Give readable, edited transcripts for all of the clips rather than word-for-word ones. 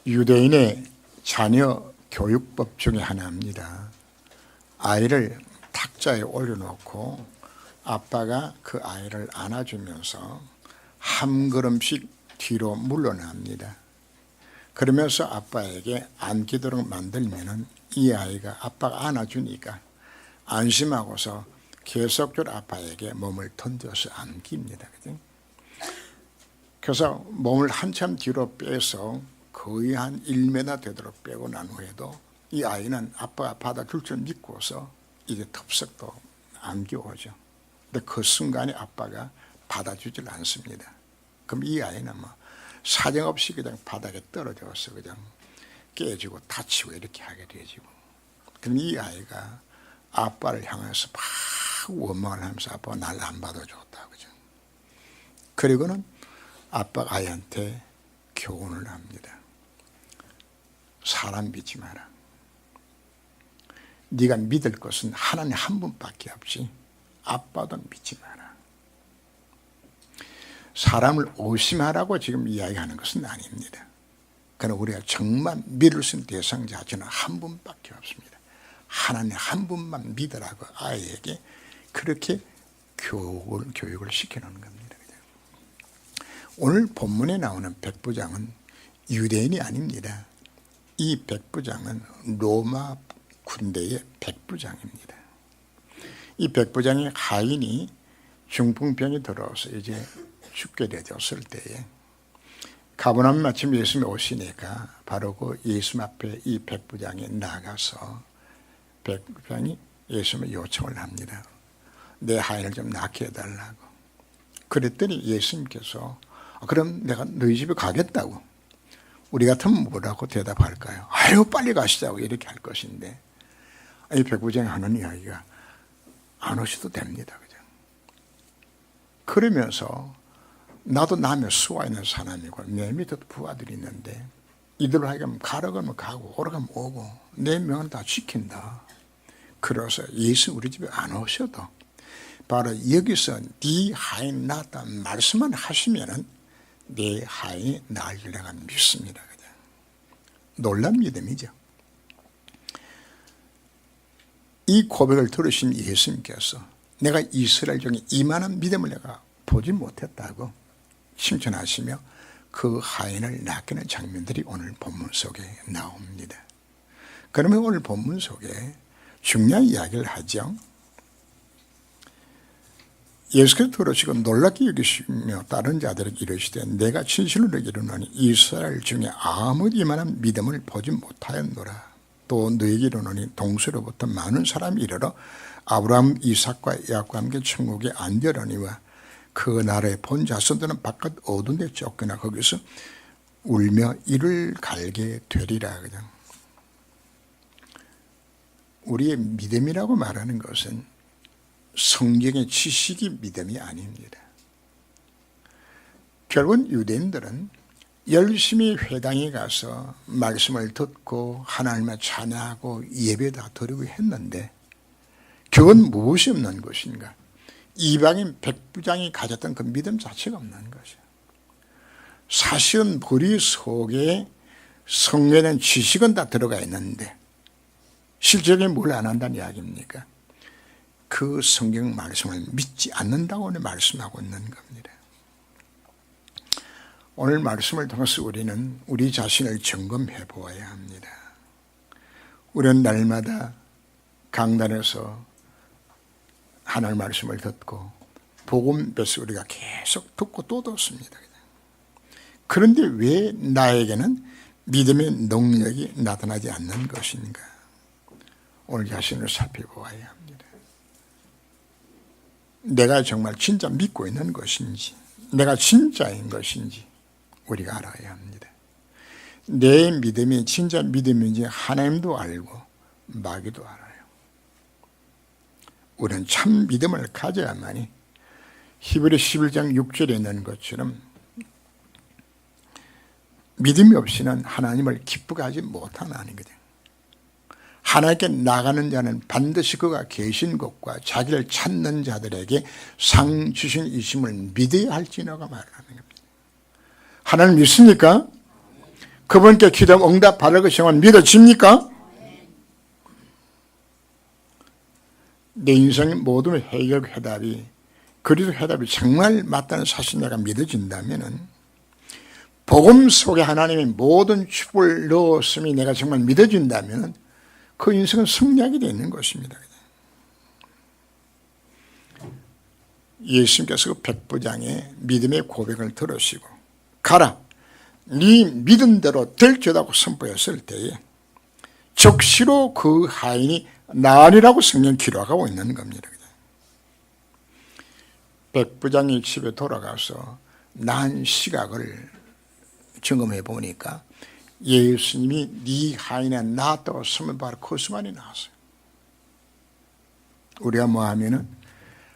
유대인의 자녀 교육법 중에 하나입니다. 아이를 탁자에 올려놓고 아빠가 그 아이를 안아주면서 한 걸음씩 뒤로 물러납니다. 그러면서 아빠에게 안기도록 만들면은 이 아이가 아빠가 안아주니까 안심하고서 계속적으로 아빠에게 몸을 던져서 안깁니다. 그래서 몸을 한참 뒤로 빼서 거의 한 1m 되도록 빼고 난 후에도 이 아이는 아빠가 받아줄 줄 믿고서 이게 덥석도 안겨오죠. 근데 그 순간에 아빠가 받아주질 않습니다. 그럼 이 아이는 뭐 사정없이 그냥 바닥에 떨어져서 그냥 깨지고 다치고 이렇게 하게 되지고. 그럼 이 아이가 아빠를 향해서 막 원망을 하면서 아빠가 날 안 받아줬다. 그죠? 그리고는 아빠가 아이한테 교훈을 합니다. 사람 믿지 마라. 네가 믿을 것은 하나님 한 분밖에 없지 아빠도 믿지 마라. 사람을 의심하라고 지금 이야기하는 것은 아닙니다. 그러나 우리가 정말 믿을 수 있는 대상자 저는 한 분밖에 없습니다. 하나님 한 분만 믿으라고 아이에게 그렇게 교육을 시켜놓는 겁니다. 오늘 본문에 나오는 백부장은 유대인이 아닙니다. 이 백부장은 로마 군대의 백부장입니다. 이 백부장이 하인이 중풍병이 들어서 이제 죽게 되었을 때에 가버나움 마침 예수님이 오시니까 바로 그 예수님 앞에 이 백부장이 나가서 백부장이 예수님의 요청을 합니다. 내 하인을 좀 낫게 해달라고. 그랬더니 예수님께서 그럼 내가 너희 집에 가겠다고. 우리 같으면 뭐라고 대답할까요? 아유 빨리 가시자고 이렇게 할 것인데 이 백부장이 하는 이야기가 안 오셔도 됩니다. 그죠? 그러면서 나도 남의 수와 있는 사람이고 내 밑에도 부하들이 있는데 이들로 하여금 가라고 하면 가고 오라고 하면 오고 내 명은 다 지킨다. 그래서 예수 우리 집에 안 오셔도 바로 여기서 네 하인 낳았다 말씀만 하시면은 내 하인이 나을 줄 내가 믿습니다. 그죠? 놀란 믿음이죠. 이 고백을 들으신 예수님께서 내가 이스라엘 중에 이만한 믿음을 내가 보지 못했다고 칭찬하시며 그 하인을 낚이는 장면들이 오늘 본문 속에 나옵니다. 그러면 오늘 본문 속에 중요한 이야기를 하죠. 예수께서 들으시고 놀랍게 여기시며 다른 자들에게 이르시되 내가 진실로 너에게 이르노니 이스라엘 중에 아무도 이만한 믿음을 보지 못하였노라. 또 너에게 이르노니 동서로부터 많은 사람이 이르러 아브라함 이삭과 야곱과 함께 천국에 앉으려니와 그 나라의 본 자손들은 바깥 어두운 데 쫓겨나 거기서 울며 이를 갈게 되리라. 그냥 우리의 믿음이라고 말하는 것은 성경의 지식이 믿음이 아닙니다. 결국은 유대인들은 열심히 회당에 가서 말씀을 듣고 하나님을 찬양하고 예배도 드리고 했는데 그건 무엇이 없는 것인가? 이방인 백부장이 가졌던 그 믿음 자체가 없는 것이에요. 사실은 머리 속에 성경의 지식은 다 들어가 있는데 실제적인 뭘 안 한다는 이야기입니까? 그 성경 말씀을 믿지 않는다고 오늘 말씀하고 있는 겁니다. 오늘 말씀을 통해서 우리는 우리 자신을 점검해 보아야 합니다. 우리는 날마다 강단에서 하나님 말씀을 듣고 복음에서 우리가 계속 듣고 또 듣습니다. 그런데 왜 나에게는 믿음의 능력이 나타나지 않는 것인가? 오늘 자신을 살펴보아야 합니다. 내가 정말 진짜 믿고 있는 것인지 내가 진짜인 것인지 우리가 알아야 합니다. 내 믿음이 진짜 믿음인지 하나님도 알고 마귀도 알아요. 우리는 참 믿음을 가져야만이 히브리 11장 6절에 있는 것처럼 믿음이 없이는 하나님을 기쁘게 하지 못하는 거죠. 하나님께 나가는 자는 반드시 그가 계신 곳과 자기를 찾는 자들에게 상 주신 이심을 믿어야 할지라고 말하는 겁니다. 하나님 믿습니까? 그분께 기도 응답 받을 것이면 믿어집니까? 내 인생의 모든 해결 해답이 그리스도 해답이 정말 맞다는 사실 내가 믿어진다면은 복음 속에 하나님의 모든 축복을 넣었음이 내가 정말 믿어진다면은 그 인생은 승리하게 되어 있는 것입니다. 예수님께서 그 백부장의 믿음의 고백을 들으시고 가라 네 믿음대로 될지어다고 선포했을 때에 즉시로 그 하인이 나으리라고 성경 기록하고 있는 겁니다. 백부장이 집에 돌아가서 난 시각을 점검해 보니까 예수님이 네 하인에 나았다고 쓰면 바로 그 수만이 나왔어요. 우리가 뭐 하면은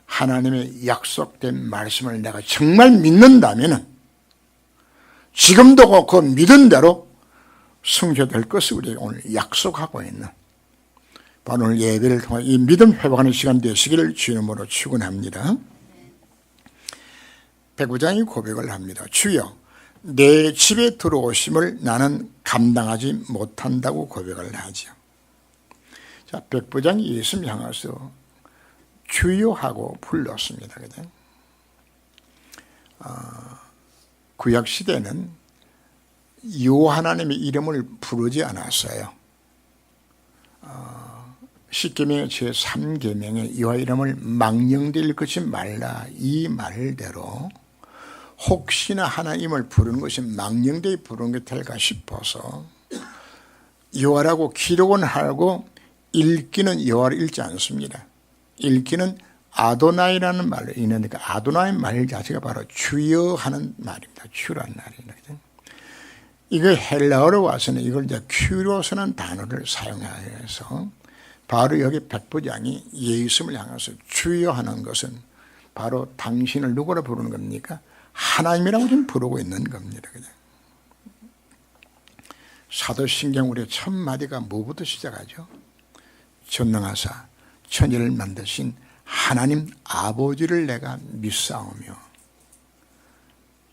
하나님의 약속된 말씀을 내가 정말 믿는다면은 지금도 그 믿은 대로 성취될 것을 우리가 오늘 약속하고 있는 바로 오늘 예배를 통해 이 믿음 회복하는 시간 되시기를 주의 이름으로 축원합니다. 백부장이 고백을 합니다. 주여 내 집에 들어오심을 나는 감당하지 못한다고 고백을 하죠. 자, 백부장이 예수님 향해서 주여 하고 불렀습니다. 구약시대는 여호와 하나님의 이름을 부르지 않았어요. 십계명의 제3계명에 여호와 이름을 망령되이 일컫지 말라 이 말대로 혹시나 하나님을 부르는 것이 망령되이 부르는 게 될까 싶어서 여호와라고 기록은 하고 읽기는 여호와를 읽지 않습니다. 읽기는 아도나이라는 말로 읽는데 그 아도나이 말 자체가 바로 주여 하는 말입니다. 주라는 말입니다. 이거 헬라어로 와서는 이걸 이제 큐로스라는 단어를 사용해서 바로 여기 백부장이 예수님을 향해서 주여 하는 것은 바로 당신을 누구로 부르는 겁니까? 하나님이라고 지금 부르고 있는 겁니다. 사도신경 우리의 첫 마디가 뭐부터 시작하죠? 전능하사 천지를 만드신 하나님 아버지를 내가 믿사오며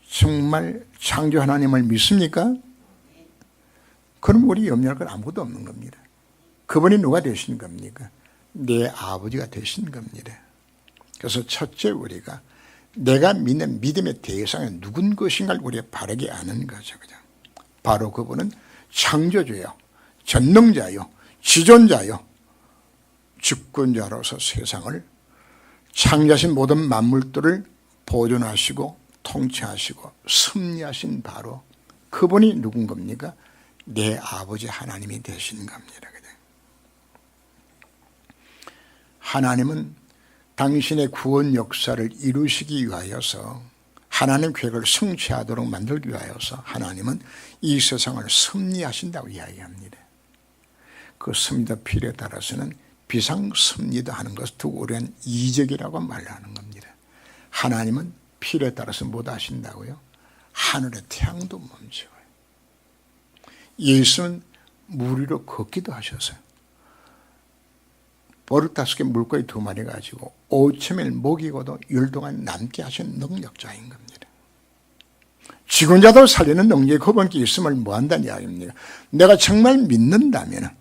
정말 창조 하나님을 믿습니까? 그럼 우리 염려할 건 아무것도 없는 겁니다. 그분이 누가 되신 겁니까? 내 아버지가 되신 겁니다. 그래서 첫째 우리가 내가 믿는 믿음의 대상은 누군 것인가를 우리가 바르게 아는 거죠. 그죠? 바로 그분은 창조주요, 전능자요, 지존자요, 주권자로서 세상을 창조하신 모든 만물들을 보존하시고 통치하시고 섭리하신 바로 그분이 누군 겁니까? 내 아버지 하나님이 되신 겁니다. 하나님은 당신의 구원 역사를 이루시기 위하여서 하나님 계획을 성취하도록 만들기 위하여서 하나님은 이 세상을 섭리하신다고 이야기합니다. 그 섭리의 필요에 따라서는 비상섭리도 하는 것을 두고 우리는 이적이라고 말하는 겁니다. 하나님은 필요에 따라서 못 하신다고요? 하늘의 태양도 멈춰요. 예수는 물 위로 걷기도 하셨어요. 버릇 5개 물고기 2마리 가지고 5,000일 먹이고도 열동안 남게 하신 능력자인 겁니다. 죽은 자도 살리는 능력이 그분께 있음을 뭐 한다는 이야기입니다. 내가 정말 믿는다면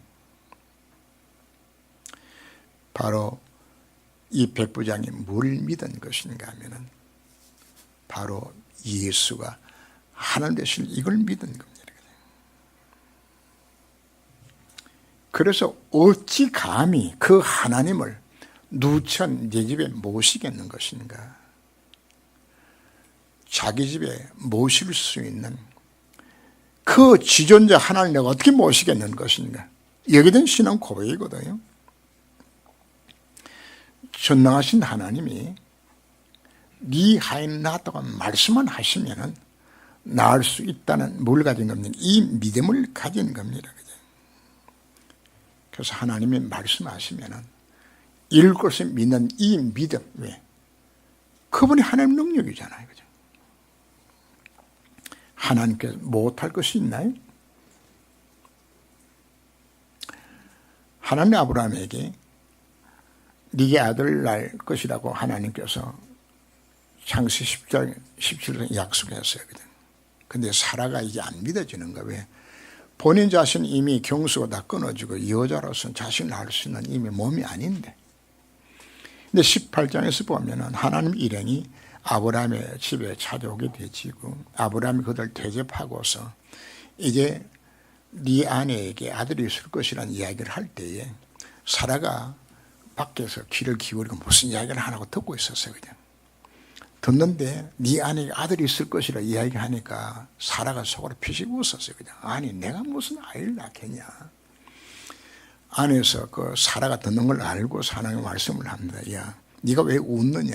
바로 이 백부장이 뭘 믿은 것인가 하면 바로 예수가 하나님 되실 이걸 믿은 겁니다. 그래서 어찌 감히 그 하나님을 누천 내 집에 모시겠는 것인가? 자기 집에 모실 수 있는 그 지존자 하나님을 내가 어떻게 모시겠는 것인가? 여기에 대한 신앙 고백이거든요. 전능하신 하나님이 네 하인 낳았다고 말씀만 하시면은 낳을 수 있다는 뭘 가진 겁니까? 이 믿음을 가진 겁니다. 그래서 하나님이 말씀하시면은 이룰 것을 믿는 이 믿음, 왜? 그분이 하나님 능력이잖아요. 그죠? 하나님께서 못할 것이 있나요? 하나님 아브라함에게 네게 아들을 낳을 것이라고 하나님께서 창세기 10장 17절 약속했어요. 그런데 사라가 이제 안 믿어지는 거예요. 왜? 본인 자신 이미 경수가 다 끊어지고 여자로서는 자신을 알 수 있는 이미 몸이 아닌데, 근데 18장에서 보면은 하나님 일행이 아브라함의 집에 찾아오게 되지고 아브라함이 그들 대접하고서 이제 네 아내에게 아들이 있을 것이라는 이야기를 할 때에 사라가 밖에서 귀를 기울이고 무슨 이야기를 하나고 듣고 있었어요. 그냥 듣는데 네 아내에게 아들이 있을 것이라 이야기하니까 사라가 속으로 피식 웃었어요. 그냥 아니 내가 무슨 아이를 낳겠냐. 안에서 그 사라가 듣는 걸 알고 하나님의 말씀을 합니다. 야, 네가 왜 웃느냐.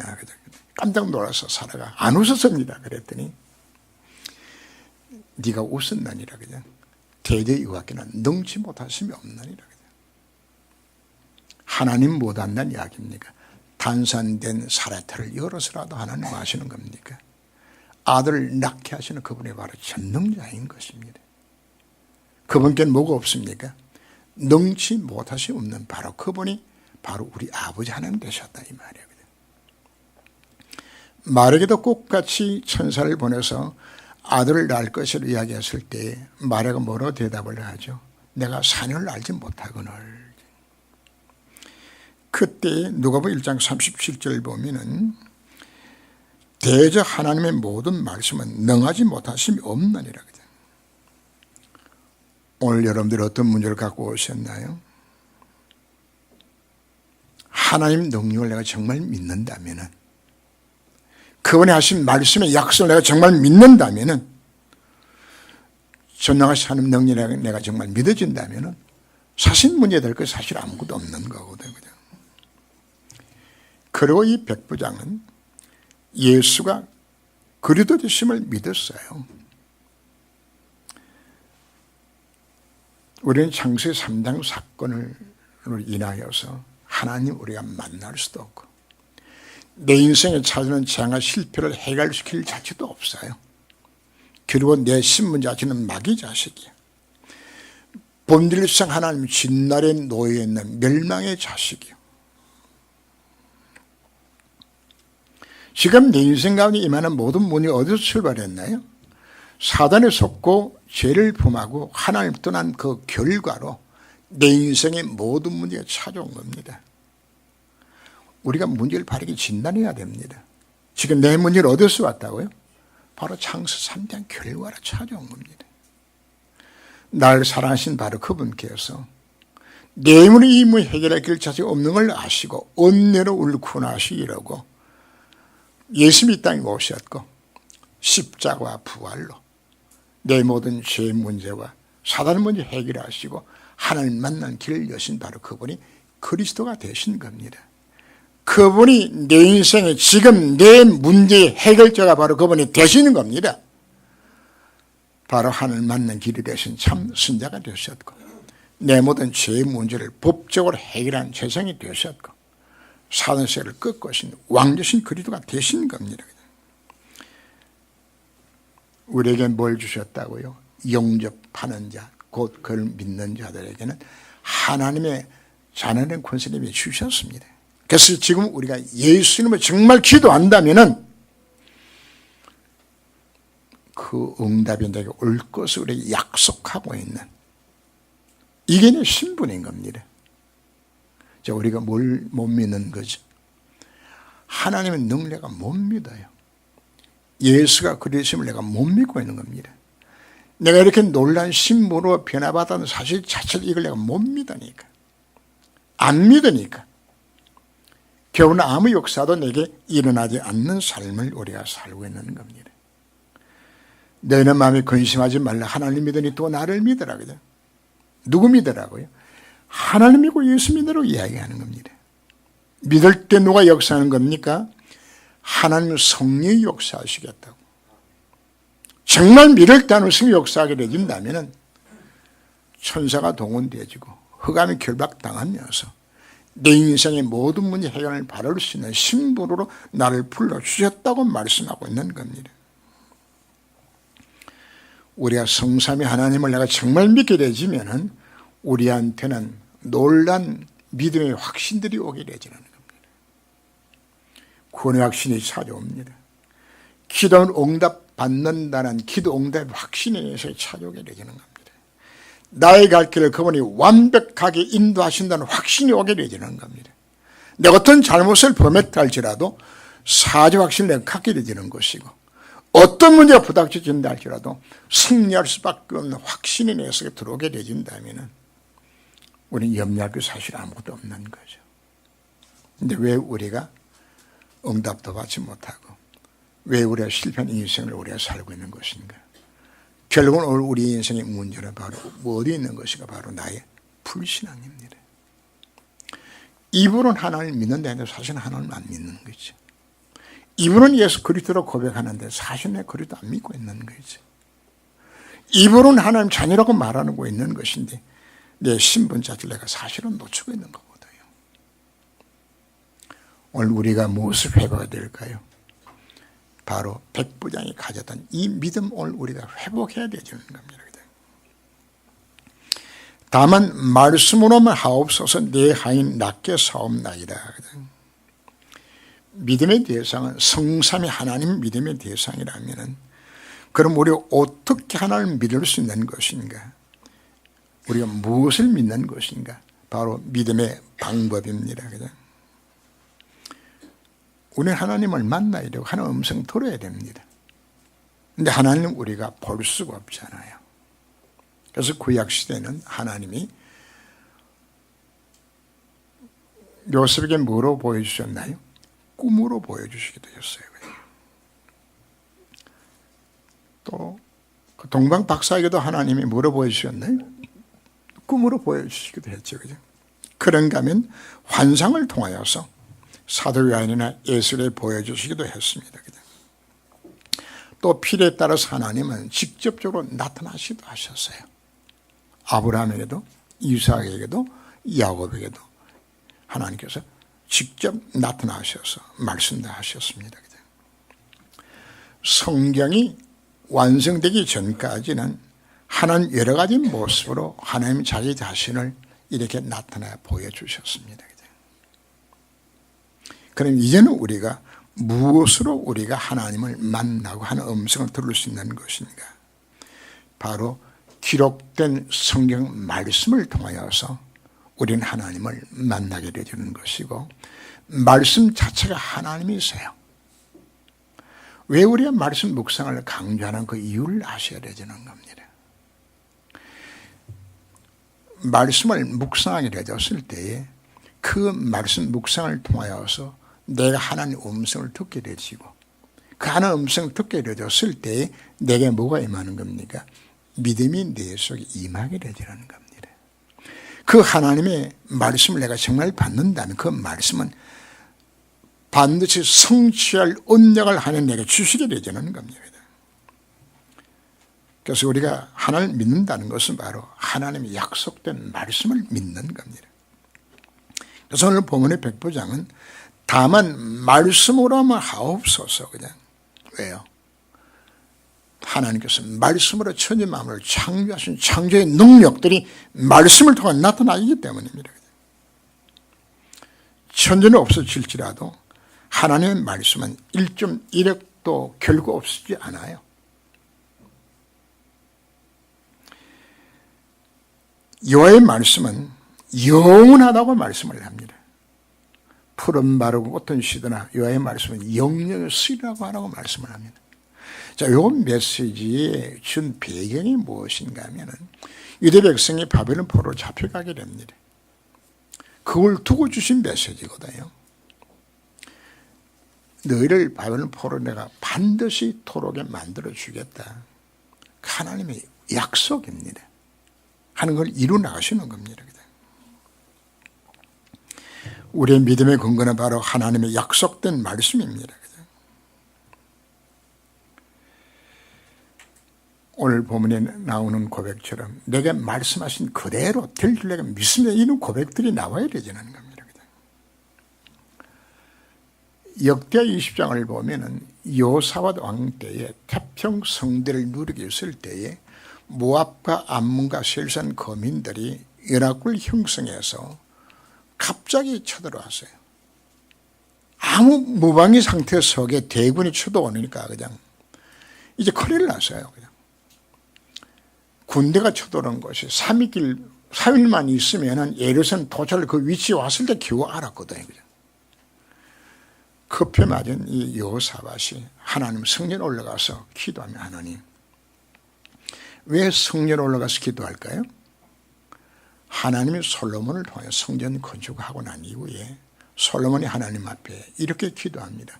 깜짝 놀라서 사라가 안 웃었습니다. 그랬더니 네가 웃었나니라. 그냥 대대 여호와께는 능치 못하심이 없나니라. 하나님 못한다는 이야기입니까? 단산된 사라틀을 열어서라도 하나님 아시는 겁니까? 아들을 낳게 하시는 그분이 바로 전능자인 것입니다. 그분께는 뭐가 없습니까? 능치 못하시 없는 바로 그분이 바로 우리 아버지 하나님 되셨다 이 말이에요. 마르게도 똑같이 천사를 보내서 아들을 낳을 것을 이야기했을 때 마르가 뭐라고 대답을 하죠? 내가 사녀를 알지 못하거늘. 그때 누가복음 1장 37절 보면은 대저 하나님의 모든 말씀은 능하지 못하심이 없느니라. 오늘 여러분들 어떤 문제를 갖고 오셨나요? 하나님 능력을 내가 정말 믿는다면은, 그분이 하신 말씀의 약속을 내가 정말 믿는다면은, 전능하신 하나님 능력을 내가 정말 믿어진다면은 사실 문제될 것 사실 아무것도 없는 거거든요. 그리고 이 백부장은 예수가 그리스도 되심을 믿었어요. 우리는 창세기 3장 사건을 인하여서 하나님 우리가 만날 수도 없고 내 인생에 찾아오는 재앙과 실패를 해결시킬 자체도 없어요. 그리고 내 신분 자체는 마귀 자식이야. 본질상 하나님 진날에 놓여 있는 멸망의 자식이요. 지금 내 인생 가운데 임하는 모든 문이 어디서 출발했나요? 사단에 속고 죄를 범하고 하나님 떠난 그 결과로 내 인생의 모든 문제가 찾아온 겁니다. 우리가 문제를 바르게 진단해야 됩니다. 지금 내 문제를 어디서 왔다고요? 바로 창세 3장 결과로 찾아온 겁니다. 날 사랑하신 바로 그분께서 내 문의 이 문을 해결할 길 자체가 없는 걸 아시고 은혜로 울쿠나시려고 예수님이 이 땅에 오셨고 십자가와 부활로 내 모든 죄의 문제와 사단의 문제 해결하시고 하나님 만난 길을 여신 바로 그분이 그리스도가 되신 겁니다. 그분이 내 인생에 지금 내 문제의 해결자가 바로 그분이 되시는 겁니다. 바로 하나님 만난 길이 되신 참 선자가 되셨고 내 모든 죄의 문제를 법적으로 해결한 재성이 되셨고 사단의 세를 꺾으신 왕되신 그리스도가 되신 겁니다. 우리에게 뭘 주셨다고요? 영접하는 자, 곧 그를 믿는 자들에게는 하나님의 자녀된 권세를 주셨습니다. 그래서 지금 우리가 예수님을 정말 기도한다면은 그 응답이 내게 올 것을 우리에게 약속하고 있는 이게 내 신분인 겁니다. 자, 우리가 뭘 못 믿는 거죠? 하나님의 능력을 못 믿어요. 예수가 그리심을 내가 못 믿고 있는 겁니다. 내가 이렇게 놀란 신부로 변화받았다는 사실 자체를 이걸 내가 못 믿으니까, 안 믿으니까 결국은 아무 역사도 내게 일어나지 않는 삶을 우리가 살고 있는 겁니다. 너희는 마음에 근심하지 말라. 하나님 믿으니 또 나를 믿으라. 그죠? 누구 믿으라고요? 하나님 믿고 예수 믿으라고 이야기하는 겁니다. 믿을 때 누가 역사하는 겁니까? 하나님 성령이 역사하시겠다고. 정말 믿을 때 하나님 성령이 역사하게 되진다면 천사가 동원되어지고 흑암이 결박당하면서 내 인생의 모든 문제 해결을 바를 수 있는 신분으로 나를 불러주셨다고 말씀하고 있는 겁니다. 우리가 성삼위 하나님을 내가 정말 믿게 되지면은 우리한테는 놀란 믿음의 확신들이 오게 되지는 겁니다. 구원의 확신이 찾아옵니다. 기도는 응답 받는다는 기도 응답의 확신에 의해서 찾아오게 되지는 겁니다. 나의 갈 길을 그분이 완벽하게 인도하신다는 확신이 오게 되지는 겁니다. 내가 어떤 잘못을 범했다 할지라도 사죄 확신을 내가 갖게 되지는 것이고, 어떤 문제가 부닥쳐진다 할지라도 승리할 수밖에 없는 확신이 내 속에 들어오게 되진다면 우리는 염려할 게 사실 아무것도 없는 거죠. 근데 왜 우리가 응답도 받지 못하고 왜 우리가 실패한 인생을 우리가 살고 있는 것인가? 결국은 오늘 우리 인생의 문제는 바로 어디 있는 것인가? 바로 나의 불신앙입니다. 입으로는 하나님을 믿는다 해도 사실은 하나님을 안 믿는 거죠. 입으로는 예수 그리스도로 고백하는데 사실 내 그리스도 안 믿고 있는 거죠. 입으로는 하나님 자녀라고 말하고 있는 것인데 내 신분 자체를 내가 사실은 놓치고 있는 거거든요. 오늘 우리가 무엇을 회복해야 될까요? 바로 백부장이 가졌던 이 믿음 오늘 우리가 회복해야 되는 겁니다. 다만 말씀으로만 하옵소서 내 하인 낫게 사옵나이다. 믿음의 대상은 성삼위 하나님 믿음의 대상이라면 그럼 우리가 어떻게 하나님을 믿을 수 있는 것인가? 우리가 무엇을 믿는 것인가? 바로 믿음의 방법입니다. 우리는 하나님을 만나야 되고 하나님 음성 들어야 됩니다. 그런데 하나님은 우리가 볼 수가 없잖아요. 그래서 구약시대는 하나님이 요셉에게 뭐로 보여주셨나요? 꿈으로 보여주시기도 했어요. 또 동방 박사에게도 하나님이 뭐로 보여주셨나요? 꿈으로 보여주시기도 했죠. 그죠? 그런가 하면 환상을 통하여서 사도 요한이나 예수를 보여주시기도 했습니다. 그죠? 또 필요에 따라서 하나님은 직접적으로 나타나시기도 하셨어요. 아브라함에게도 이삭에게도 야곱에게도 하나님께서 직접 나타나셔서 말씀도 하셨습니다. 성경이 완성되기 전까지는 하나님 여러 가지 모습으로 하나님 자기 자신을 이렇게 나타나 보여주셨습니다. 그럼 이제는 우리가 무엇으로 우리가 하나님을 만나고 하는 음성을 들을 수 있는 것인가? 바로 기록된 성경 말씀을 통하여서 우리는 하나님을 만나게 되는 것이고 말씀 자체가 하나님이세요. 왜 우리가 말씀 묵상을 강조하는 그 이유를 아셔야 되는 겁니다. 말씀을 묵상하게 되었을 때에 그 말씀 묵상을 통하여서 내가 하나님의 음성을 듣게 되지고 그 하나님의 음성을 듣게 되었을 때에 내게 뭐가 임하는 겁니까? 믿음이 내 속에 임하게 되는 겁니다. 그 하나님의 말씀을 내가 정말 받는다면 그 말씀은 반드시 성취할 언약을 하나님 내게 주시게 되는 겁니다. 그래서 우리가 하나님을 믿는다는 것은 바로 하나님의 약속된 말씀을 믿는 겁니다. 그래서 오늘 본문의 백부장은 다만 말씀으로만 하옵소서. 그냥 왜요? 하나님께서 말씀으로 천지 만물을 창조하신 창조의 능력들이 말씀을 통해 나타나기 때문입니다. 천지는 없어질지라도 하나님의 말씀은 1.1억도 결코 없어지지 않아요. 여호와의 말씀은 영원하다고 말씀을 합니다. 푸른 마르고 꽃은 시드나 여호와의 말씀은 영영의 수리라고 하라고 말씀을 합니다. 자, 요 메시지의 준 배경이 무엇인가 하면은 유대 백성이 바벨론 포로로 잡혀가게 됩니다. 그걸 두고 주신 메시지거든요. 너희를 바벨론 포로로 내가 반드시 토록에 만들어 주겠다. 하나님의 약속입니다. 하는 걸 이루 나가시는 겁니다. 우리의 믿음의 근거는 바로 하나님의 약속된 말씀입니다. 오늘 본문에 나오는 고백처럼 내게 말씀하신 그대로 될 줄 내가 믿습니다. 이런 고백들이 나와야 되지는 겁니다. 역대 20장을 보면은 여호사밧 왕 때에 태평성대를 누리고 있을 때에 모압과 암몬과 셀산 거민들이 연합군을 형성해서 갑자기 쳐들어왔어요. 아무 무방비 상태 속에 대군이 쳐들어오니까 그냥 이제 큰일 났어요. 그냥 군대가 쳐들어온 것이 3일만 있으면은 예루살렘 도착을 그 위치에 왔을 때 겨우 알았거든요. 급해 맞은 이 여호사밧이 하나님 성전에 올라가서 기도하며, 하나님, 왜 성전에 올라가서 기도할까요? 하나님이 솔로몬을 통해 성전 건축하고 난 이후에 솔로몬이 하나님 앞에 이렇게 기도합니다.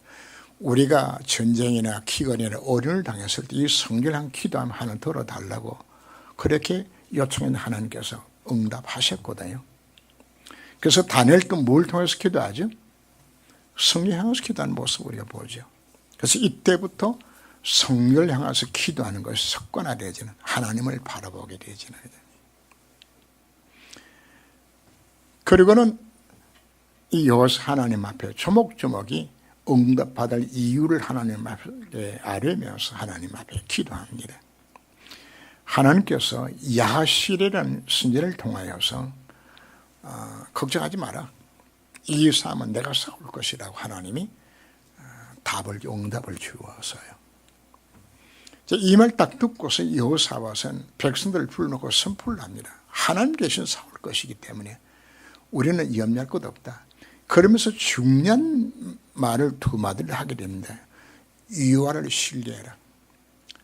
우리가 전쟁이나 키거리나 어려움을 당했을 때 이 성전을 한 기도하면 하나 들어달라고 그렇게 요청했는데 하나님께서 응답하셨거든요. 그래서 다니엘도 뭘 통해서 기도하죠? 성전을 향해서 기도하는 모습을 우리가 보죠. 그래서 이때부터 성전을 향해서 기도하는 것이 습관화되어지는, 하나님을 바라보게 되어지는 거죠. 그리고는 이 여호사 하나님 앞에 조목조목이 응답받을 이유를 하나님 앞에 아뢰면서 하나님 앞에 기도합니다. 하나님께서 야하실이라는 선지자를 통하여서 걱정하지 마라, 이 싸움은 내가 싸울 것이라고 하나님이 응답을 주어서요. 이 말 딱 듣고서 여호사밧은 백성들을 불러놓고 선포를 합니다. 하나님 대신 싸울 것이기 때문에 우리는 염려할 것 없다. 그러면서 중요한 말을 두 마디를 하게 됩니다. 여호와를 신뢰해라.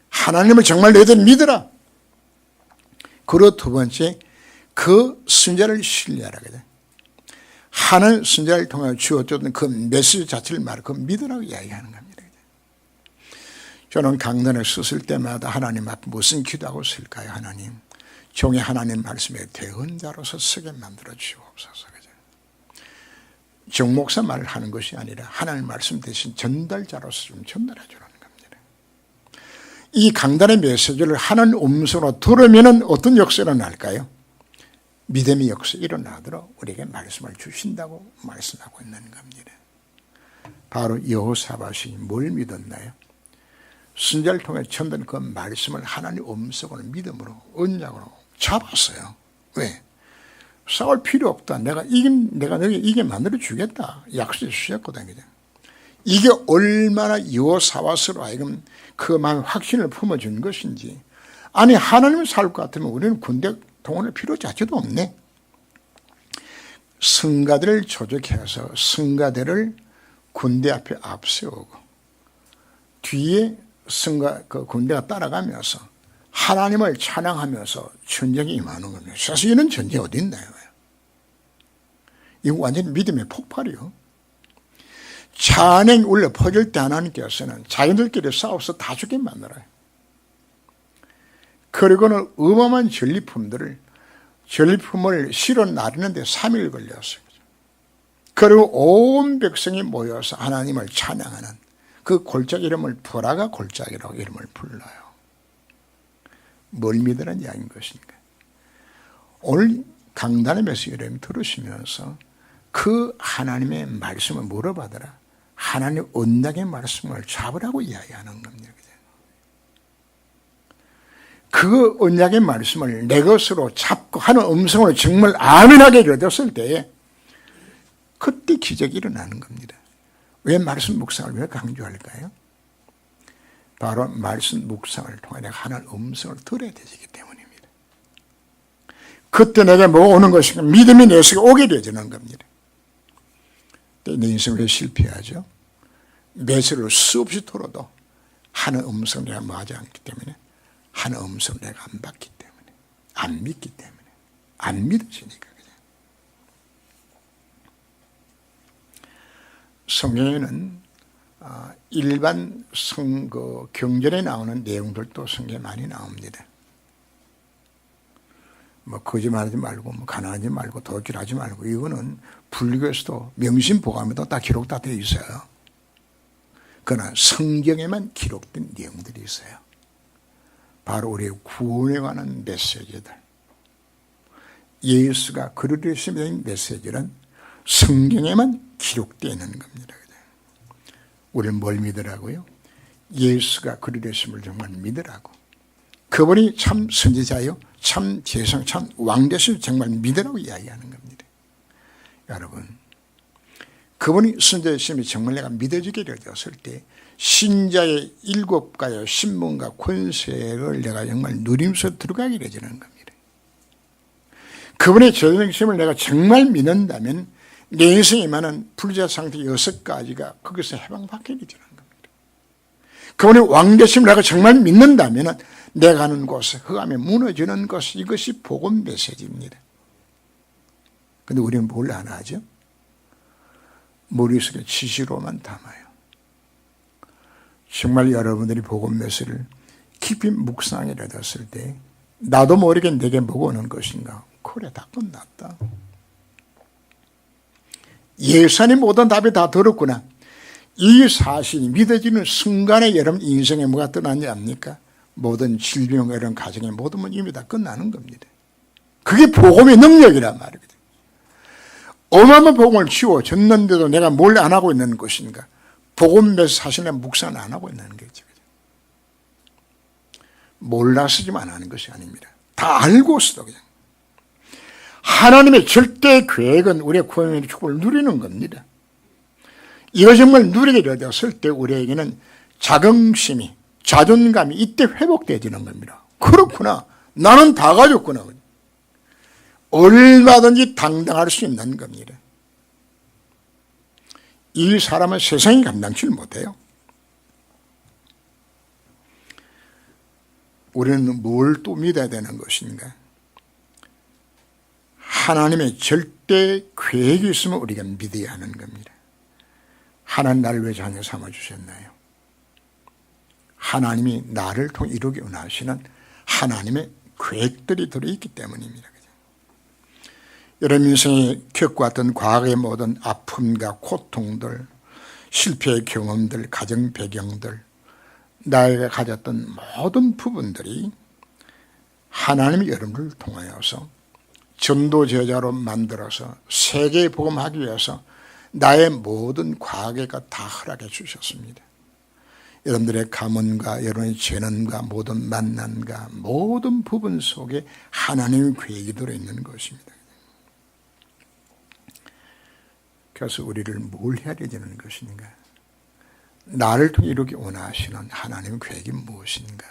하나님을 정말 너희들 믿어라. 그리고 두 번째, 그 선지자를 신뢰하라. 하나님 선지자를 통해 주어졌던 그 메시지 자체를 그 믿으라고 이야기하는 겁니다. 저는 강단을 썼을 때마다 하나님 앞에 무슨 기도하고 쓸까요? 하나님, 종의 하나님 말씀에 대언자로서 서게 만들어 주옵소서. 정목사 말을 하는 것이 아니라 하나님 말씀 대신 전달자로서 좀 전달해 주라는 겁니다. 이 강단의 메시지를 하나님 음성으로 들으면 어떤 역사가 날까요? 믿음의 역사 일어나도록 우리에게 말씀을 주신다고 말씀하고 있는 겁니다. 바로 여호사밧이 뭘 믿었나요? 선지자를 통해 전달된 그 말씀을 하나님 음성으로 믿음으로 언약으로 잡았어요. 왜? 싸울 필요 없다. 내가 너에게 이게 만들어 주겠다. 약속해 주셨거든요. 이게 얼마나 여호사밧으로 하여금 그 마음의 확신을 품어준 것인지. 아니, 하나님을 살 것 같으면 우리는 군대 동원할 필요 자체도 없네. 성가대를 조직해서 성가대를 군대 앞에 앞세우고 뒤에 그 군대가 따라가면서 하나님을 찬양하면서 전쟁이 임하는 겁니다. 사실 이런 전쟁이 어디 있나요? 이거 완전히 믿음의 폭발이요. 찬양이 울려 퍼질 때 하나님께서는 자기들끼리 싸워서 다 죽게 만들어요. 그리고는 어마어마한 전리품을 실어 나르는데 3일 걸렸어요. 그리고 온 백성이 모여서 하나님을 찬양하는 그 골짜기 이름을 브라가 골짜기라고 이름을 불러요. 뭘 믿으라는 이야기인 것인가? 오늘 강단의 메시지를 들으시면서 그 하나님의 말씀을 물어봐더라. 하나님 언약의 말씀을 잡으라고 이야기하는 겁니다. 그 언약의 말씀을 내 것으로 잡고 하는 음성으로 정말 아멘하게 얻었을 때에 그때 기적이 일어나는 겁니다. 왜 말씀 묵상을 왜 강조할까요? 바로 말씀 묵상을 통해 내가 하나님 음성을 들어야 되기 때문입니다. 그때 내게 뭐가 오는 것인가? 믿음이 내 속에 오게 되어지는 겁니다. 내 인생 왜 실패하죠? 매수를 수없이 들어도 하나님 음성을 내가 뭐하지 않기 때문에, 하나님 음성을 내가 안 받기 때문에, 안 믿기 때문에, 안 믿어지니까. 성경에는 일반 경전에 나오는 내용들도 성경에 많이 나옵니다. 거짓말하지 말고, 가난하지 말고, 도둑질하지 말고, 이거는 불교에서도 명심보감에도 다 기록 다 되어 있어요. 그러나 성경에만 기록된 내용들이 있어요. 바로 우리의 구원에 관한 메시지들. 예수가 그리스도의 메시지는 성경에만 기록되어 있는 겁니다. 우리는 뭘 믿으라고요? 예수가 그리스도를 정말 믿으라고. 그분이 참 선지자요, 참 제상, 참 왕되시를 정말 믿으라고 이야기하는 겁니다. 여러분, 그분이 선지자심이 정말 내가 믿어지게 되었을 때 신자의 7가지 신분과 권세를 내가 정말 누리면서 들어가게 되는 겁니다. 그분의 전능심을 내가 정말 믿는다면 내 인생에 많은 불자 상태 6가지가 거기서 해방받게 되는 겁니다. 그분의 왕되심을 내가 정말 믿는다면 내가 가는 곳, 흑암에 무너지는 곳, 이것이 복음 메시지입니다. 그런데 우리는 뭘 안 하죠? 머릿속에 지시로만 담아요. 정말 여러분들이 복음 메시지를 깊이 묵상하게 되었을 때 나도 모르게 내게 뭐가 오는 것인가? 그래, 다 끝났다. 예수님 모든 답이 다 들었구나. 이 사실이 믿어지는 순간에 여러분 인생에 뭐가 떠나지 않습니까? 모든 질병, 이런 가정의 모든 건 이미 다 끝나는 겁니다. 그게 복음의 능력이란 말이거든요. 어마어마한 복음을 지워졌는데도 내가 뭘 안 하고 있는 것인가? 복음에서 사실 내가 묵상을 안 하고 있는 거죠. 몰라서지만 하는 것이 아닙니다. 다 알고서도 그냥. 하나님의 절대 계획은 우리의 구원의 축복을 누리는 겁니다. 이거 정말 누리게 되었을 때 우리에게는 자긍심이, 자존감이 이때 회복되어지는 겁니다. 그렇구나. 나는 다 가졌구나. 얼마든지 당당할 수 있는 겁니다. 이 사람은 세상이 감당치 못해요. 우리는 뭘 또 믿어야 되는 것인가? 하나님의 절대 계획이 있으면 우리가 믿어야 하는 겁니다. 하나님 나를 왜 자녀 삼아주셨나요? 하나님이 나를 통해 이루기 원하시는 하나님의 계획들이 들어있기 때문입니다. 여러분 인생에 겪어왔던 과거의 모든 아픔과 고통들, 실패의 경험들, 가정 배경들, 나에게 가졌던 모든 부분들이 하나님이 여러분을 통하여서 전도 제자로 만들어서 세계에 복음하기 위해서 나의 모든 과거가 다 허락해 주셨습니다. 여러분들의 가문과 여러분의 재능과 모든 만남과 모든 부분 속에 하나님의 계획이 들어있는 것입니다. 그래서 우리를 뭘 해야 되는 것인가? 나를 통해 이루기 원하시는 하나님의 계획이 무엇인가?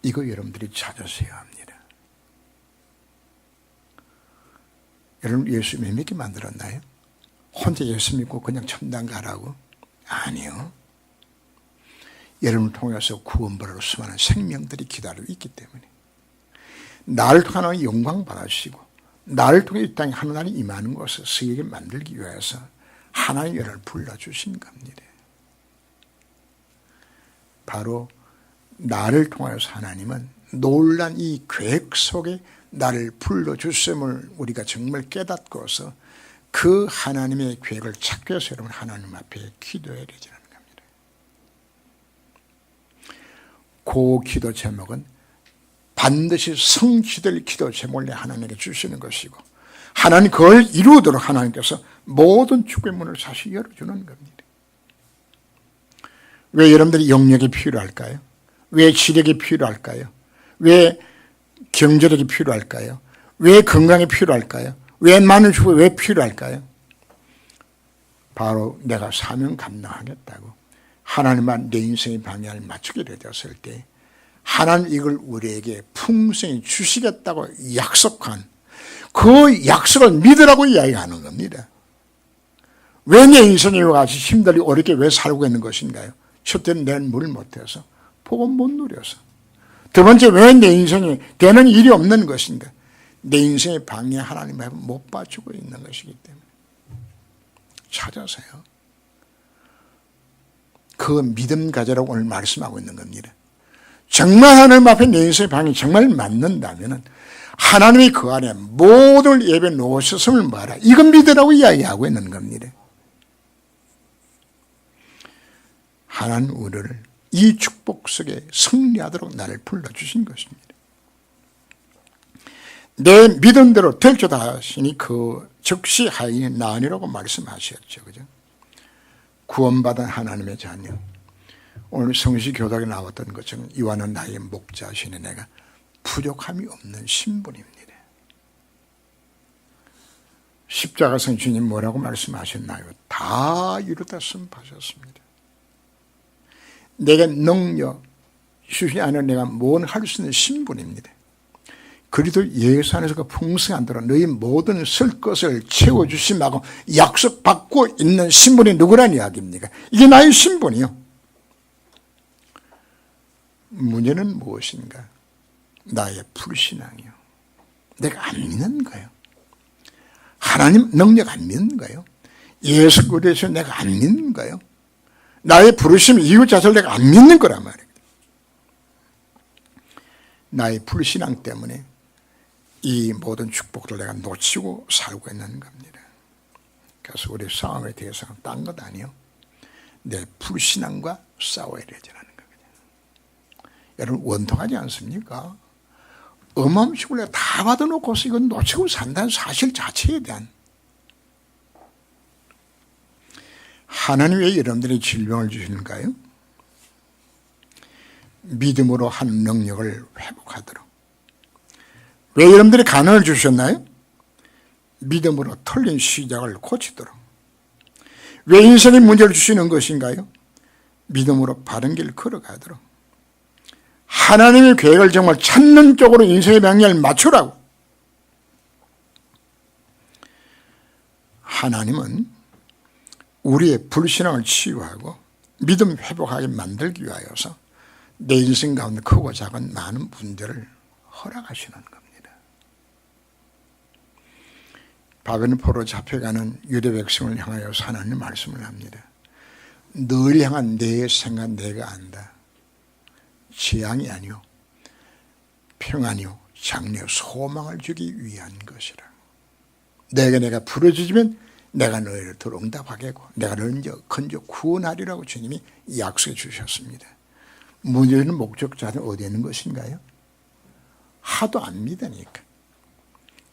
이거 여러분들이 찾으셔야 합니다. 여러분 예수 몇 믿게 만들었나요? 혼자 예수 믿고 그냥 천당 가라고? 아니요. 여러분을 통해서 구원받을 수많은 생명들이 기다리고 있기 때문에 나를 통해 영광 받으시고 나를 통해 이 땅에 하나님이 임하는 것을 쓰이게 만들기 위해서 하나님이 여러분을 불러주신 겁니다. 바로 나를 통하여서 하나님은 놀란 이 계획 속에 나를 불러주심을 우리가 정말 깨닫고서 그 하나님의 계획을 찾기 위해서 여러분 하나님 앞에 기도해야 되는 겁니다. 그 기도 제목은 반드시 성취될 기도 제목을 하나님께 주시는 것이고 하나님 그걸 이루도록 하나님께서 모든 축복의 문을 다시 열어주는 겁니다. 왜 여러분들이 영역이 필요할까요? 왜 지력이 필요할까요? 왜 경제력이 필요할까요? 왜 건강이 필요할까요? 왜 많은 축복이 왜 필요할까요? 바로 내가 사명 감당하겠다고 하나님만 내 인생의 방향을 맞추게 되었을 때 하나님 이걸 우리에게 풍성히 주시겠다고 약속한 그 약속을 믿으라고 이야기하는 겁니다. 왜 내 인생이 이와 같이 힘들고 어렵게 왜 살고 있는 것인가요? 첫째는 내가 뭘 못해서 복음 못 누려서 두 번째 왜 내 인생에 되는 일이 없는 것인가? 내 인생의 방해 하나님 앞에 못 봐주고 있는 것이기 때문에 찾아서요. 그 믿음 가져라고 오늘 말씀하고 있는 겁니다. 정말 하나님 앞에 내 인생의 방이 정말 맞는다면 하나님이 그 안에 모든 예배 놓으셨음을 말하 이건 믿으라고 이야기하고 있는 겁니다. 하나님 우리를 이 축복 속에 승리하도록 나를 불러주신 것입니다. 내 믿음대로 될 줄 아시니 그 즉시 하인이 나으리라고 말씀하셨죠. 그죠? 구원받은 하나님의 자녀. 오늘 성시교독에 나왔던 것처럼 이와는 나의 목자시니 내가 부족함이 없는 신분입니다. 십자가상 주님 뭐라고 말씀하셨나요? 다 이루다 승하셨습니다. 내게 능력 주시 안에 내가 뭔 할 수 있는 신분입니다. 그리도 예수 안에서 그 풍성한 대로 너희 모든 쓸 것을 채워주심하고 약속받고 있는 신분이 누구란 이야기입니까? 이게 나의 신분이요. 문제는 무엇인가? 나의 불신앙이요. 내가 안 믿는 거예요. 하나님 능력 안 믿는 거예요. 예수 그리스도 내가 안 믿는 거예요. 나의 부르심 이유 자체를 내가 안 믿는 거란 말이에요. 나의 불신앙 때문에 이 모든 축복들 내가 놓치고 살고 있는 겁니다. 그래서 우리 싸움에 대해서는 딴 것 아니에요. 내 불신앙과 싸워야 되라는 거거든요. 여러분 원통하지 않습니까? 어마음식을 내가 다 받아놓고서 이건 놓치고 산다는 사실 자체에 대한 하나님 왜 여러분들이 질병을 주시는가요? 믿음으로 한 능력을 회복하도록. 왜 여러분들이 가난을 주셨나요? 믿음으로 틀린 시작을 고치도록. 왜 인생의 문제를 주시는 것인가요? 믿음으로 바른 길 걸어가도록. 하나님의 계획을 정말 찾는 쪽으로 인생의 방향을 맞추라고. 하나님은 우리의 불신앙을 치유하고 믿음 회복하게 만들기 위하여서 내 인생 가운데 크고 작은 많은 문제를 허락하시는 겁니다. 바벨론 포로 잡혀가는 유대 백성을 향하여서 하나님 말씀을 합니다. 널 향한 내 생각 내가 안다. 재앙이 아니요 평안이요 장래요 소망을 주기 위한 것이라. 내가 부르짖으면 내가 너희를 더 응답하겠고 내가 너희를 건져 구원하리라고 주님이 약속해 주셨습니다. 문제는 목적자는 어디에 있는 것인가요? 하도 안 믿으니까.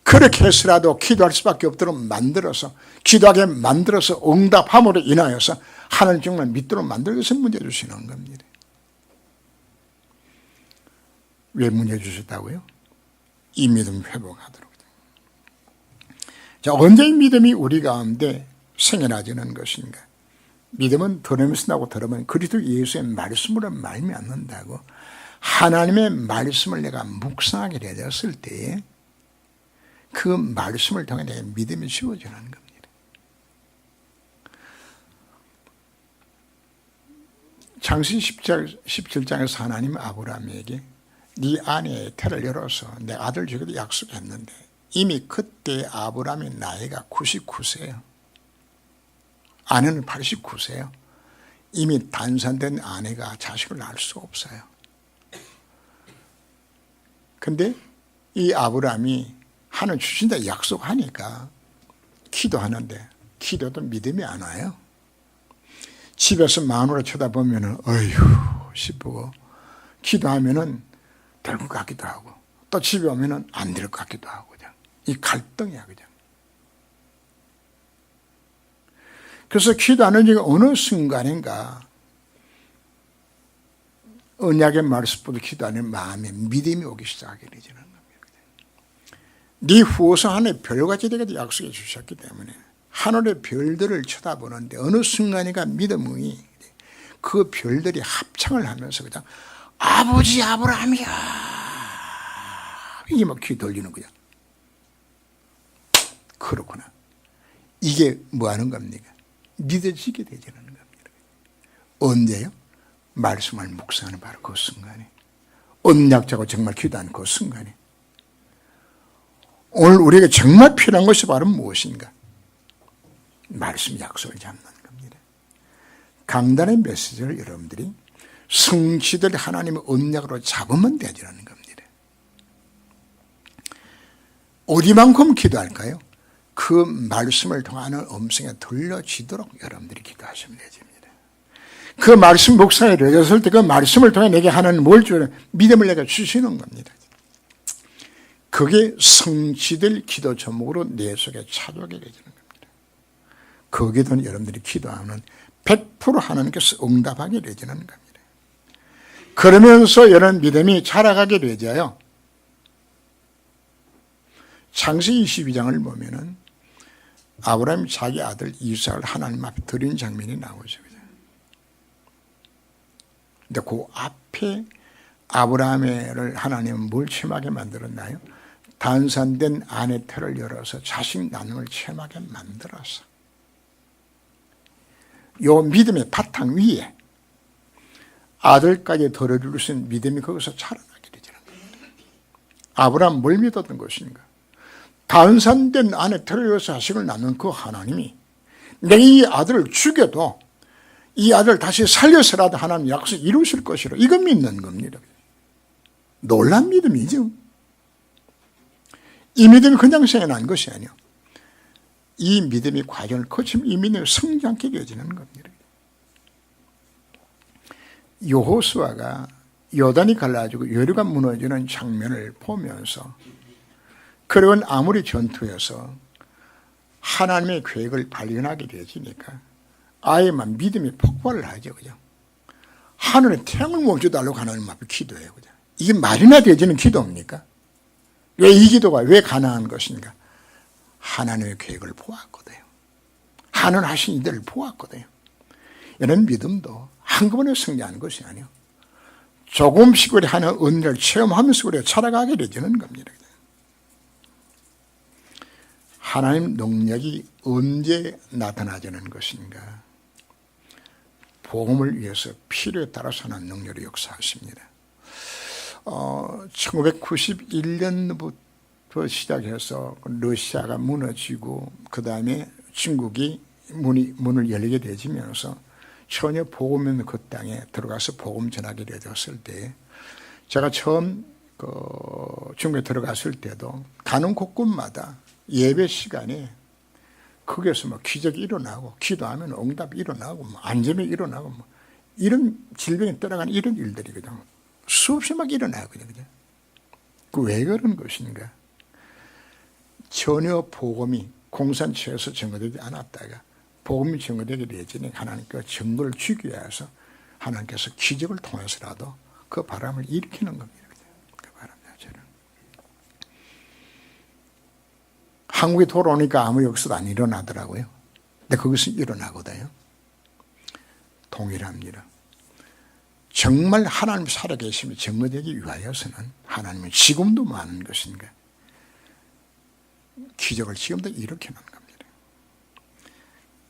그렇게 해서라도 기도할 수밖에 없도록 만들어서 기도하게 만들어서 응답함으로 인하여서 하나님 정말 믿도록 만들기 위해서 문제 주시는 겁니다. 왜 문제 주셨다고요? 이 믿음 회복하도록. 자, 언제 이 믿음이 우리 가운데 생겨나지는 것인가? 믿음은 들으면서 나고 들으면 그리스도 예수의 말씀으로 말미암는다고. 하나님의 말씀을 내가 묵상하게 되었을 때에 그 말씀을 통해 내 믿음이 지워지는 겁니다. 창세기 17장에서 하나님 아브라함에게 네 아내의 태를 열어서 내 아들 주기로 약속했는데 이미 그때 아브라함의 나이가 99세예요. 아내는 89세예요. 이미 단산된 아내가 자식을 낳을 수가 없어요. 근데 이 아브라함이 하나님 주신다 약속하니까 기도하는데 기도도 믿음이 안 와요. 집에서 마누라 쳐다보면은 어휴 싶고 기도하면은 될 것 같기도 하고 또 집에 오면은 안 될 것 같기도 하고 그냥 이 갈등이야 그냥. 그래서 기도하는 중에 어느 순간인가 언약의 말씀보다 기도하는 마음에 믿음이 오기 시작하게 되지는 겁니다. 네 후손 하나의 별같이 되게 약속해 주셨기 때문에 하늘의 별들을 쳐다보는데 어느 순간인가 믿음이 그 별들이 합창을 하면서 그냥 아버지 아브라함이야 이게 막 귀 돌리는 거야. 그렇구나. 이게 뭐 하는 겁니까? 믿어지게 되지는 겁니다. 언제요? 말씀을 묵상하는 바로 그 순간에 언약자고 정말 기도하는 그 순간에 오늘 우리에게 정말 필요한 것이 바로 무엇인가? 말씀 약속을 잡는 겁니다. 강단의 메시지를 여러분들이 성취될 하나님의 언약으로 잡으면 되지라는 겁니다. 어디만큼 기도할까요? 그 말씀을 통하는 음성에 들려지도록 여러분들이 기도하시면 되십니다. 그 말씀 묵상에 들어졌을 때 그 말씀을 통해 내게 하나님 뭘 주는 믿음을 내가 주시는 겁니다. 그게 성취될 기도 제목으로 내 속에 찾아오게 되는 겁니다. 거기에는 여러분들이 기도하면 100% 하나님께서 응답하게 되지는 겁니다. 그러면서 여러분 믿음이 자라가게 되죠. 창세기 22장을 보면은 아브라함이 자기 아들 이삭을 하나님 앞에 드린 장면이 나오죠. 근데 그 앞에 아브라함을 하나님은 뭘 체하게 만들었나요? 단산된 아내 태를 열어서 자식 나눔을 체하게 만들어서 요 믿음의 바탕 위에 아들까지 덜어줄 수 있는 믿음이 거기서 자라나게 되잖아요. 아브라함 뭘 믿었던 것인가? 단산된 아내 태를 열어서 자식을 낳는 그 하나님이 내 이 아들을 죽여도 이 아들을 다시 살려서라도 하나님 약속 이루실 것이라 이거 믿는 겁니다. 놀란 믿음이죠. 이 믿음이 그냥 생겨난 것이 아니요. 이 믿음의 과정을 거치면 이 믿음이 성장케 되어지는 겁니다. 여호수아가 요단이 갈라지고 여리고가 무너지는 장면을 보면서 그리고 아무리 전투에서 하나님의 계획을 발견하게 되어지니까 아예만 믿음이 폭발을 하죠. 그죠? 하늘에 태양을 멈춰달라고 하나님 앞에 기도해요. 그죠? 이게 말이나 되지는 기도입니까? 왜 이 기도가 왜 가능한 것인가? 하나님의 계획을 보았거든요. 하늘 하신 이들을 보았거든요. 이런 믿음도 한꺼번에 승리하는 것이 아니요. 조금씩 우리 하는 은혜를 체험하면서 우리가 살아가게 되지는 겁니다. 하나님 능력이 언제 나타나지는 것인가? 복음을 위해서 필요에 따라서 하는 능력을 역사하십니다. 1991년부터 시작해서 러시아가 무너지고 그 다음에 중국이 문을 열리게 되면서 전혀 복음 없는 그 땅에 들어가서 복음 전하게 되었을 때 제가 처음 중국에 들어갔을 때도 가는 곳곳마다 예배 시간에 거기에서 뭐 기적이 일어나고 기도하면 응답이 일어나고 뭐 안전이 일어나고 뭐 이런 질병에 따라가는 이런 일들이거든. 수없이 막 일어나거든요. 그 왜 그런 것인가? 전혀 복음이 공산처에서 증거되지 않았다가 복음이 증거되게 되어지니 하나님께서 증거를 주기 위해서 하나님께서 기적을 통해서라도 그 바람을 일으키는 겁니다. 그 바람 자체를. 한국에 돌아오니까 아무 역사도 안 일어나더라고요. 근데 거기서 일어나거든요. 동일합니다. 정말 하나님 살아계심이 증거되기 위하여서는 하나님은 지금도 많은 것인가? 기적을 지금도 일으키는 겁니다.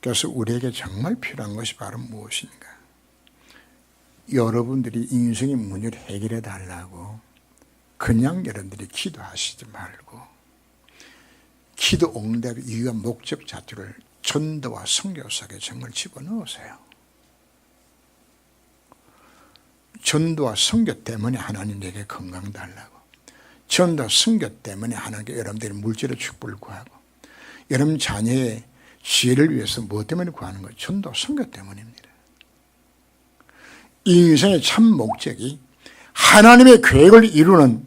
그래서 우리에게 정말 필요한 것이 바로 무엇인가? 여러분들이 인생의 문제를 해결해 달라고 그냥 여러분들이 기도하시지 말고 기도 응답의 이유와 목적 자체를 전도와 선교사의 정을 집어넣으세요. 전도와 선교 때문에 하나님 내게 건강 달라고, 전도와 선교 때문에 하나님께 여러분들이 물질의 축복을 구하고, 여러분 자녀의 지혜를 위해서 무엇 때문에 구하는 거예요? 전도와 선교 때문입니다. 이 인생의 참 목적이 하나님의 계획을 이루는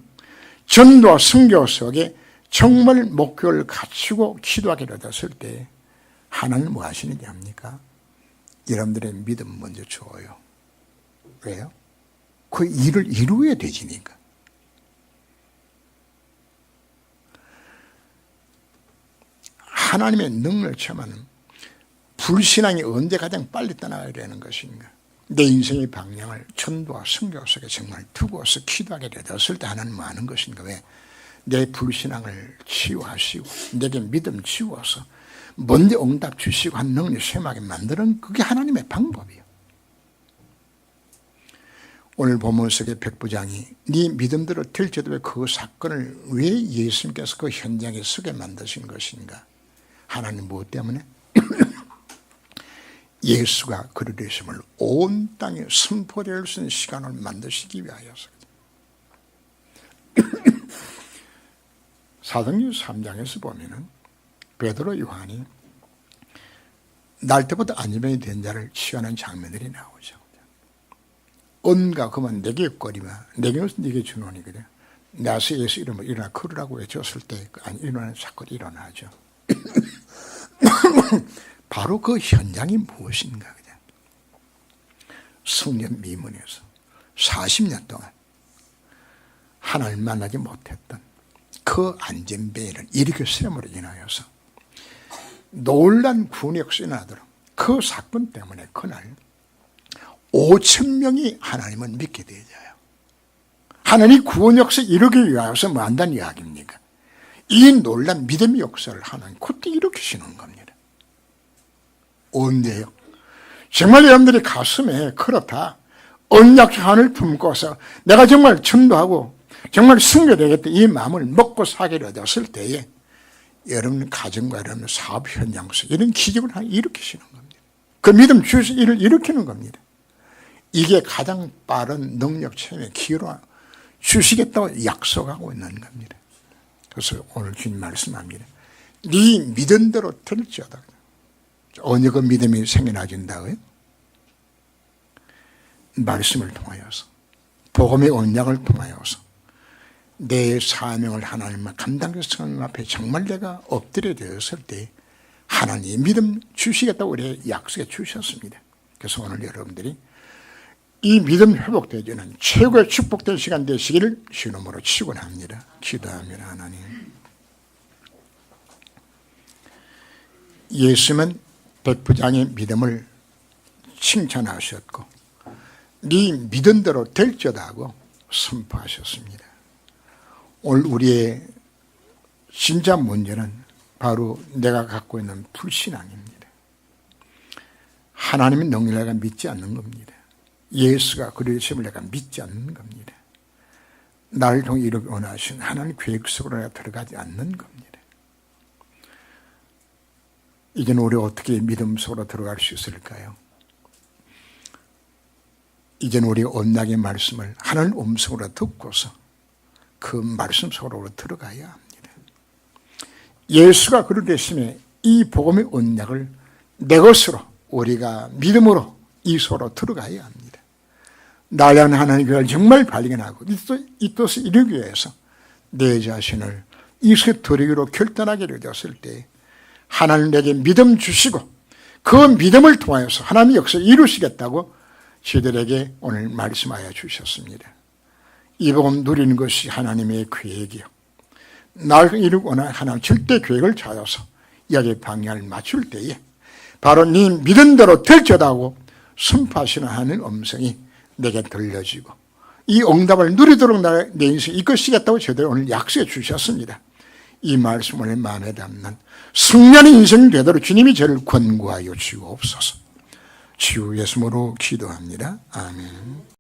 전도와 선교 속에 정말 목표를 갖추고 기도하게 되었을 때 하나님은 뭐 하시는지 압니까? 여러분들의 믿음 먼저 줘요. 왜요? 그 일을 이루어야 되지니까. 하나님의 능력을 체험하는 불신앙이 언제 가장 빨리 떠나가야 되는 것인가? 내 인생의 방향을 전도와 선교 속에 정말 두고서 기도하게 되었을 때 하나님은 뭐 하는 것인가? 왜? 내 불신앙을 치유하시고 내게 믿음 치워서 먼저 응답 주시고 한 능력 체험하게 만드는 그게 하나님의 방법이에요. 오늘 본문 속의 백부장이 네 믿음대로 될지도 왜 그 사건을 왜 예수님께서 그 현장에 서게 만드신 것인가? 하나님 무엇 때문에? 예수가 그리 되심을 온 땅에 선포될 수 있는 시간을 만드시기 위하여서. 사도행전 3장에서 보면은 베드로 요한이 날 때부터 안전병이 된 자를 치유하는 장면들이 나오죠. 언가 그만 내게 거리마 내게 오서 네게 주노니거든. 나서 예수 이름으로 일어나 걸으라고 외쳤을 때 일어나는 사건이 일어나죠. 바로 그 현장이 무엇인가? 그냥 성령 미문에서 40년 동안 하나님 만나지 못했던 그 안전병을 일으켰음으로 인하여서 놀란 구원의 역사가 일어나도록 그 사건 때문에 그날 5,000명이 하나님을 믿게 되어요. 하나님 구원 역사를 이루기 위해서 뭐 한다는 이야기입니까? 이 놀란 믿음의 역사를 하나님 그때 일으키시는 겁니다. 언제요? 정말 여러분들이 가슴에 그렇다 언약의 한을 품고서 내가 정말 전도하고 정말 승려되겠다 이 마음을 먹고 사기를 얻었을 때에 여러분 가정과 여러분 사업 현장에서 이런 기적을 일으키시는 겁니다. 그 믿음 주셔서 일을 일으키는 겁니다. 이게 가장 빠른 능력 체험의 기회로 주시겠다고 약속하고 있는 겁니다. 그래서 오늘 주님 말씀합니다. 네 믿은 대로 될지어다. 어느 그 믿음이 생겨나진다고요? 말씀을 통하여서 복음의 언약을 통하여서 내 사명을 하나님만 감당해서 하나님 앞에 정말 내가 엎드려 되었을 때 하나님이 믿음 주시겠다고 우리 약속해 주셨습니다. 그래서 오늘 여러분들이 이 믿음 회복되지는 최고의 축복된 시간 되시기를 주님으로 축원합니다. 기도합니다. 하나님, 예수님은 백부장의 믿음을 칭찬하셨고 네 믿은 대로 될지어다 하고 선포하셨습니다. 오늘 우리의 진짜 문제는 바로 내가 갖고 있는 불신앙입니다. 하나님의 능력을 내가 믿지 않는 겁니다. 예수가 그리심을 내가 믿지 않는 겁니다. 나를 통해 이루기 원하신 하나님 계획 속으로 내가 들어가지 않는 겁니다. 이제는 우리 어떻게 믿음 속으로 들어갈 수 있을까요? 이제는 우리 언약의 말씀을 하나님 음성으로 듣고서 그 말씀 속으로 들어가야 합니다. 예수가 그러되심에 이 복음의 언약을 내 것으로 우리가 믿음으로 이 속으로 들어가야 합니다. 나를 향한 하나님의 교회를 정말 발견하고 이 뜻을 이루기 위해서 내 자신을 이 속에 들이기로 결단하게 되었을 때 하나님 내게 믿음 주시고 그 믿음을 통하여서 하나님의 역사를 이루시겠다고 저희들에게 오늘 말씀하여 주셨습니다. 이 복음 누리는 것이 하나님의 계획이요. 나를 이루고 원하는 하나님 절대 계획을 찾아서 여기에 방향을 맞출 때에 바로 네 믿은 대로 될지어다고 선포하시는 하는 음성이 내게 들려지고 이 응답을 누리도록 내 인생에 이끄시겠다고 저희들 오늘 약속해 주셨습니다. 이 말씀을 마음에 담는 승리하는 인생이 되도록 주님이 저를 권고하여 주옵소서. 주 예수님으로 기도합니다. 아멘.